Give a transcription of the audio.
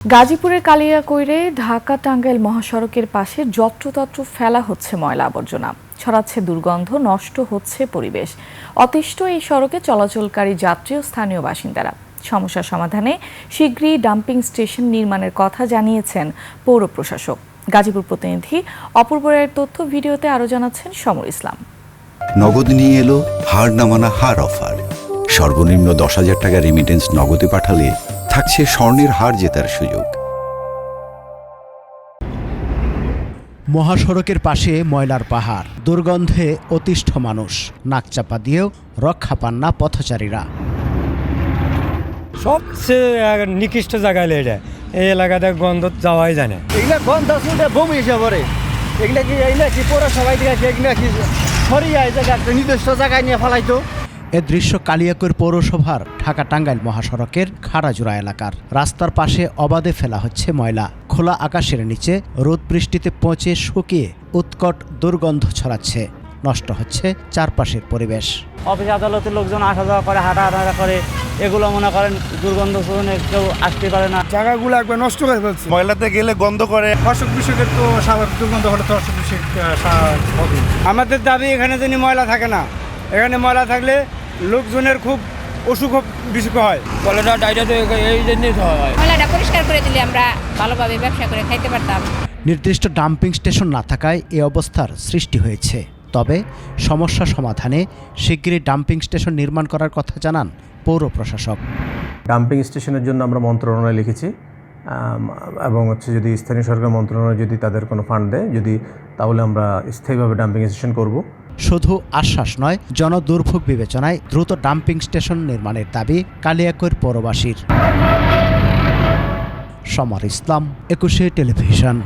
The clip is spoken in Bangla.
গাজীপুরের কালিয়াকৈরে ঢাকা টাঙ্গাইল মহাসড়কের পাশে যত্রতত্র ফেলা হচ্ছে ময়লা আবর্জনা, ছড়াচ্ছে দুর্গন্ধ, নষ্ট হচ্ছে পরিবেশ। অতিষ্ঠ এই সড়কে চলাচলকারী যাত্রী ও স্থানীয় বাসিন্দারা। সমস্যা সমাধানে শীঘ্রই ডাম্পিং স্টেশন নির্মাণের কথা জানিয়েছেন পৌর প্রশাসক। গাজীপুর প্রতিনিধি অপূর্ব রায়ের তথ্য ভিডিওতে আরও জানাচ্ছেন সমর ইসলাম। নগদ নিয়ে এলো হার না মানা হার অফার। সর্বনিম্ন 10,000 টাকা রেমিটেন্স নগদে পাঠালে থাকছে স্বর্ণের হার জেতার সুযোগ। মহাসড়কের পাশে ময়লার পাহাড়, দুর্গন্ধে অতিষ্ঠ মানুষ, নাকচাপা দিয়েও রক্ষা পান না পথচারীরা। সবচেয়ে নিকৃষ্ট জায়গায় এটা, এই এলাকাতে গন্ধ যাওয়াই জানে। এগুলা গন্ধ শুনতে বমি এসে পড়ে। এগুলা কি পৌরসভায় দিয়েছে, এগুলা কি সরিয়ে জায়গা একটা নির্দিষ্ট জায়গায় নিয়ে ফেলাইতো। এ দৃশ্য কালিয়াকৈর পৌরসভার ঢাকা টাঙ্গাইল মহাসড়কের খাড়াজোড়া এলাকার। রাস্তার পাশে অবাধে ফেলা হচ্ছে ময়লা। খোলা আকাশের নিচে রোদ বৃষ্টিতে পচে শুকিয়ে উৎকট দুর্গন্ধ ছড়াচ্ছে। নষ্ট হচ্ছে চারপাশের পরিবেশ। অফিস আদালতের লোকজন আসা যাওয়া করে, হাঁটা করে, এগুলো মনে করেন দুর্গন্ধ শুনে কেউ আসতে পারে না। জায়গাগুলো একবার নষ্ট করে ফেলছে। ময়লাতে গেলে গন্ধ করে। অসুখ বিসুখের তো স্বাভাবিক দুর্গন্ধ হলে তো অসুখ বিসুখ হবে। আমাদের দাবি এখানে যেন ময়লা থাকে না। এখানে ময়লা থাকলে লোকজনের খুব অসুখ বিসুখ হয়। কলেরা ডায়রিয়া তো এই জন্যই হয়। ময়লাটা পরিষ্কার করে দিলে আমরা ভালোভাবে ব্যবসা করে খাইতে পারতাম। নির্দিষ্ট ডাম্পিং স্টেশন না থাকায় এ অবস্থার সৃষ্টি হয়েছে। তবে সমস্যা সমাধানে শিগগিরই ডাম্পিং স্টেশন নির্মাণ করার কথা জানান পৌর প্রশাসক। ডাম্পিং স্টেশনের জন্য আমরা মন্ত্রণালয়ে লিখেছি এবং যদি স্থানীয় সরকার মন্ত্রণালয় যদি তাদের কোনো ফান্ড দেয় তাহলে আমরা স্থায়ীভাবে ডাম্পিং স্টেশন করব। শুধু আশ্বাস নয়, জনদুর্ভোগ বিবেচনায় দ্রুত ডাম্পিং স্টেশন নির্মাণের দাবি কালিয়াকৈর পৌরবাসীর। সমর ইসলাম, 21 টেলিভিশন।